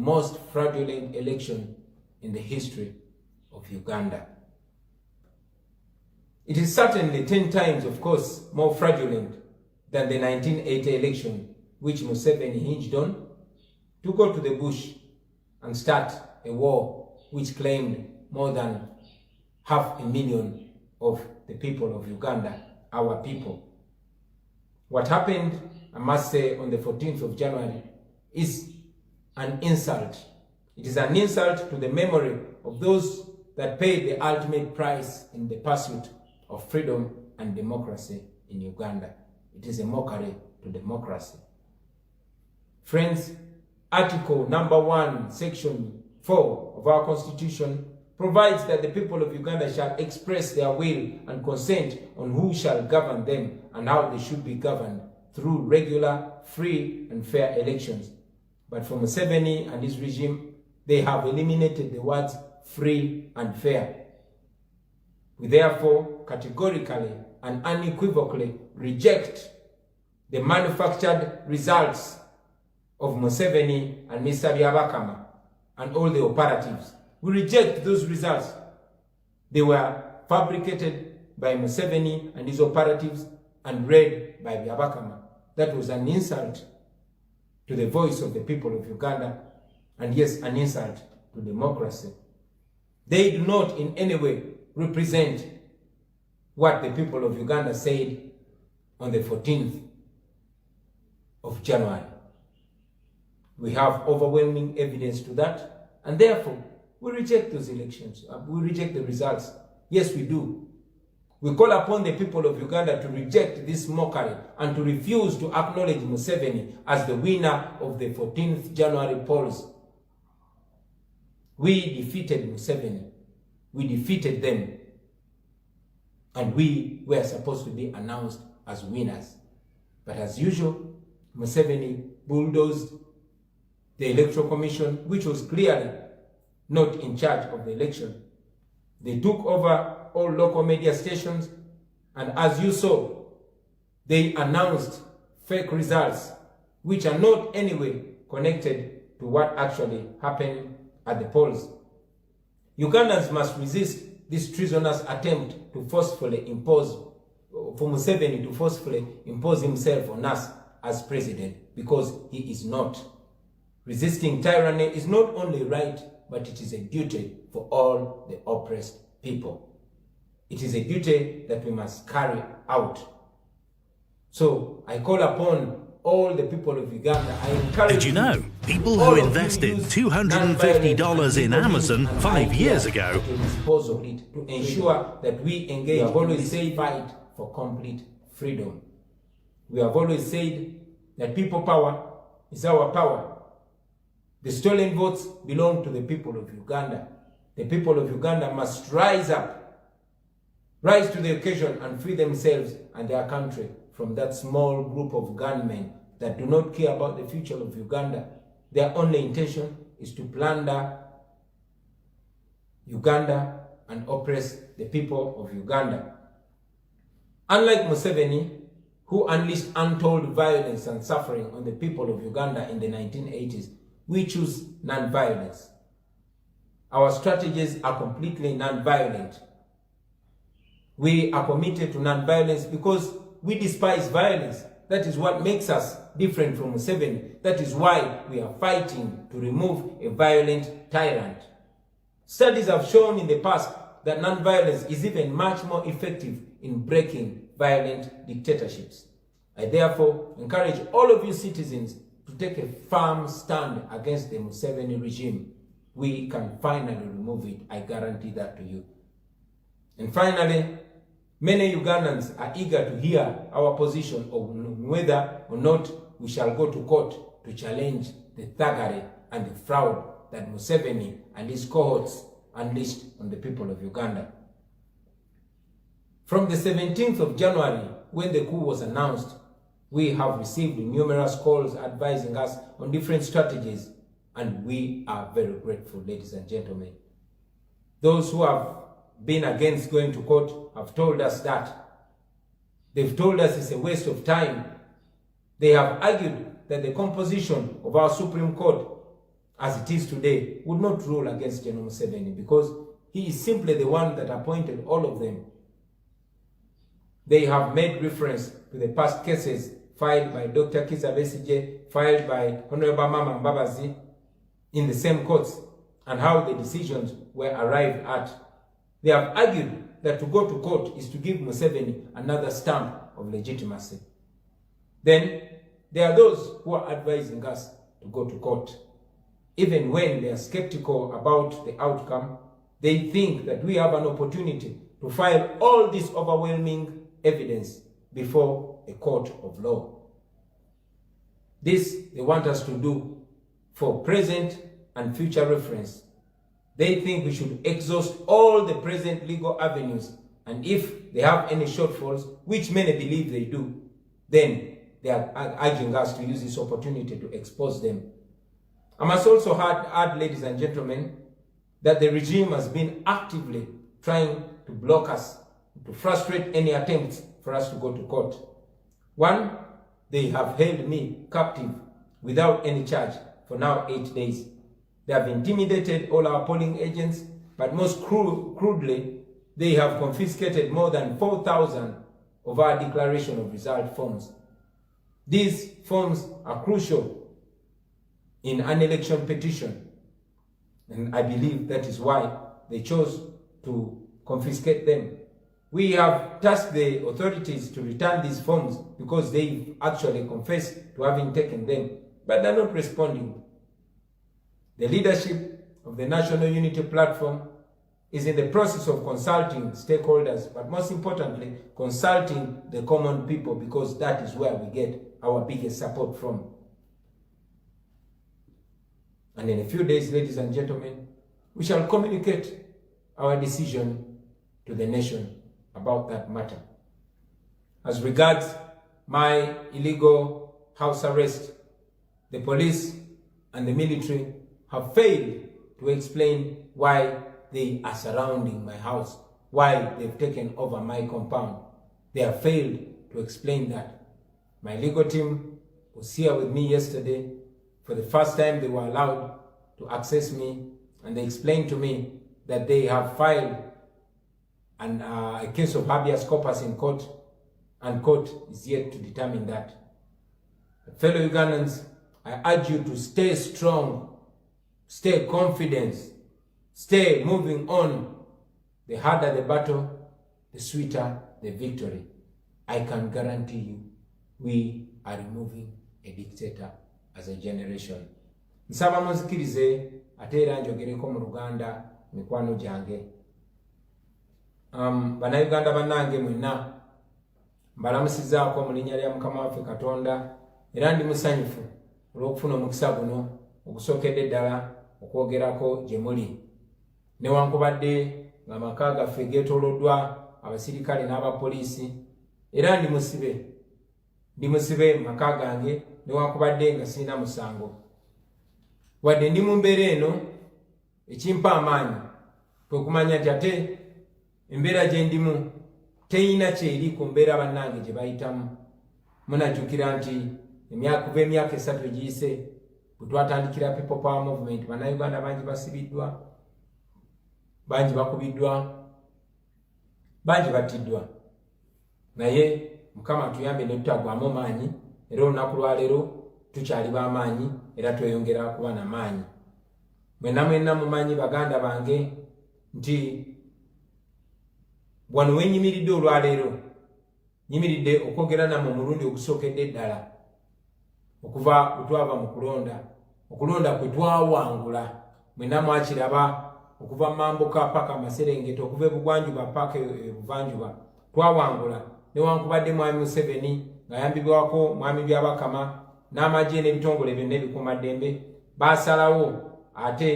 most fraudulent election in the history of Uganda. It is certainly 10 times, of course, more fraudulent than the 1980 election, which Museveni hinged on to go to the bush and start a war which claimed more than 500,000 of the people of Uganda, our people. What happened, I must say, on the 14th of January is an insult. It is an insult to the memory of those that paid the ultimate price in the pursuit of freedom and democracy in Uganda. It is a mockery to democracy. Friends, Article number 1, Section 4 of our Constitution provides that the people of Uganda shall express their will and consent on who shall govern them and how they should be governed through regular, free and fair elections. But for Museveni and his regime, they have eliminated the words free and fair. We therefore categorically and unequivocally reject the manufactured results of Museveni and Mr. Byabakama and all the operatives. We reject those results. They were fabricated by Museveni and his operatives and read by Byabakama. That was an insult to the voice of the people of Uganda, and yes, an insult to democracy. They do not in any way represent what the people of Uganda said on the 14th of January. We have overwhelming evidence to that, and therefore we reject those elections. We reject the results. Yes, we do. We call upon the people of Uganda to reject this mockery and to refuse to acknowledge Museveni as the winner of the 14th January polls. We defeated Museveni. We defeated them. And we were supposed to be announced as winners. But as usual, Museveni bulldozed the Electoral Commission, which was clearly not in charge of the election. They took over all local media stations, and as you saw, they announced fake results which are not anyway connected to what actually happened at the polls. Ugandans must resist this treasonous attempt to forcefully impose, for Museveni to forcefully impose himself on us as president, because he is not. Resisting tyranny is not only right, but it is a duty for all the oppressed people. It is a duty that we must carry out. So I call upon all the people of Uganda. I encourage Did you know people who invested $250 in Amazon 5 years ago to dispose of it, to ensure that we engage? We have always said fight for complete freedom. We have always said that people power is our power. The stolen votes belong to the people of Uganda. The people of Uganda must rise up, rise to the occasion and free themselves and their country from that small group of gunmen that do not care about the future of Uganda. Their only intention is to plunder Uganda and oppress the people of Uganda. Unlike Museveni, who unleashed untold violence and suffering on the people of Uganda in the 1980s, we choose non-violence. Our strategies are completely non-violent. We are committed to non-violence because we despise violence. That is what makes us different from Museveni. That is why we are fighting to remove a violent tyrant. Studies have shown in the past that non-violence is even much more effective in breaking violent dictatorships. I therefore encourage all of you citizens to take a firm stand against the Museveni regime. We can finally remove it. I guarantee that to you. And finally, many Ugandans are eager to hear our position on whether or not we shall go to court to challenge the thuggery and the fraud that Museveni and his cohorts unleashed on the people of Uganda. From the 17th of January, when the coup was announced, we have received numerous calls advising us on different strategies, and we are very grateful, ladies and gentlemen. Those who have been against going to court have told us that. They've told us it's a waste of time. They have argued that the composition of our Supreme Court as it is today, would not rule against General Museveni because he is simply the one that appointed all of them. They have made reference to the past cases filed by Dr. Kizza Besigye, filed by Honorable Mama Mbabazi in the same courts, and how the decisions were arrived at. They have argued that to go to court is to give Museveni another stamp of legitimacy. Then there are those who are advising us to go to court. Even when they are skeptical about the outcome, they think that we have an opportunity to file all this overwhelming evidence before a court of law. This they want us to do for present and future reference. They think we should exhaust all the present legal avenues, and if they have any shortfalls, which many believe they do, then they are urging us to use this opportunity to expose them. I must also add, ladies and gentlemen, that the regime has been actively trying to block us, to frustrate any attempts for us to go to court. One, they have held me captive without any charge for now 8 days. They have intimidated all our polling agents, but most crudely, they have confiscated more than 4,000 of our declaration of result forms. These forms are crucial in an election petition, and I believe that is why they chose to confiscate them. We have tasked the authorities to return these forms because they actually confessed to having taken them, but they're not responding. The leadership of the National Unity Platform is in the process of consulting stakeholders, but most importantly, consulting the common people, because that is where we get our biggest support from. And in a few days, ladies and gentlemen, we shall communicate our decision to the nation about that matter. As regards my illegal house arrest, the police and the military have failed to explain why they are surrounding my house, why they've taken over my compound. They have failed to explain that. My legal team was here with me yesterday. For the first time, they were allowed to access me, and they explained to me that they have filed a case of habeas corpus in court, and court is yet to determine that. But fellow Ugandans, I urge you to stay strong, stay confident, stay moving on. The harder the battle, the sweeter the victory. I can guarantee you, we are removing a dictator as a generation. Nsaba muzikirize ate era njogereko mu Luganda mikwano gyange. Bannayuganda bannange mwenna mbalamusizaako mu linnya lya Mukama waffe Katonda, era ndi musanyufu olw'okufuna omukisa guno ogusookedde ddala okwogerako gye muli. Newankubadde ng'amaka gaffe geetooloddwa abasirikale n'abapoliisi, era ndi musibe mu maka gange newankubadde nga sirina musango. Wadde ndi mu mbeera eno, ekimpa amaanyi kwe kumanya nti ate embeera gye ndimu teyina kyeri ku mbeera bannange gye bayitamu. Munajjukira nti kuva emyaka 3 egiyise bwe twatandikira People Power Movement, bannayuganda bangi basibiddwa, bangi bakubiddwa, bangi battiddwa. Naye Mukama tuyambe ne tutagwamu maanyi, era olunaku lwa leero tukyali b'amaanyi era tweyongera kuba n'amaanyi. Mwenna mumanyi baganda bange nti wano wenyimiridde olwaleero, nyimiridde okwogera nammwe omulundi ogusookedde ddala okuva bwe twava mu okulonda kwe twawangula. Mwenna mwakiraba okuva Mambuka paka Maserengeta, okuva ebugwanjuba paka ebuvanjuba twawangula, newankubadde mwami Museveni ng'ayambibwako mwami Byabakama n'amagye n'ebitongole byonna ebikuumaddembe baasalawo ate